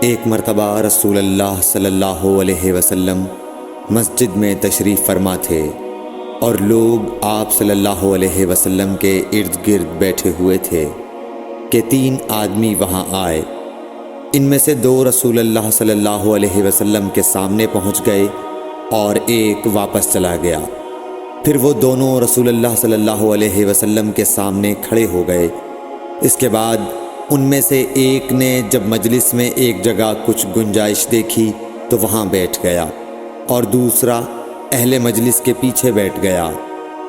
ایک مرتبہ رسول اللہ صلی اللہ علیہ وسلم مسجد میں تشریف فرما تھے اور لوگ آپ صلی اللہ علیہ وسلم کے ارد گرد بیٹھے ہوئے تھے کہ 3 آدمی وہاں آئے۔ ان میں سے 2 رسول اللہ صلی اللہ علیہ وسلم کے سامنے پہنچ گئے اور ایک واپس چلا گیا۔ پھر وہ دونوں رسول اللہ صلی اللہ علیہ وسلم کے سامنے کھڑے ہو گئے۔ اس کے بعد ان میں سے ایک نے جب مجلس میں ایک جگہ کچھ گنجائش دیکھی تو وہاں بیٹھ گیا، اور دوسرا اہل مجلس کے پیچھے بیٹھ گیا،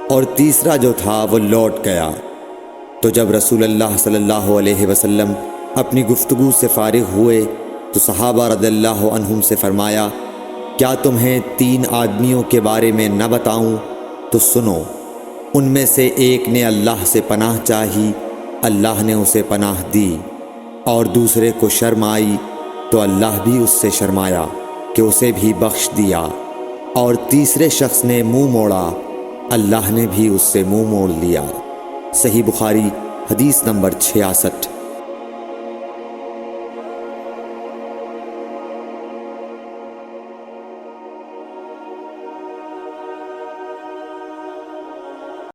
اور تیسرا جو تھا وہ لوٹ گیا۔ تو جب رسول اللہ صلی اللہ علیہ وسلم اپنی گفتگو سے فارغ ہوئے تو صحابہ رضی اللہ عنہم سے فرمایا، کیا تمہیں 3 آدمیوں کے بارے میں نہ بتاؤں؟ تو سنو۔ ان میں سے ایک نے اللہ سے پناہ چاہی، اللہ نے اسے پناہ دی، اور دوسرے کو شرم آئی تو اللہ بھی اس سے شرمایا کہ اسے بھی بخش دیا، اور تیسرے شخص نے منہ موڑا، اللہ نے بھی اس سے منہ موڑ لیا۔ صحیح بخاری حدیث نمبر 66۔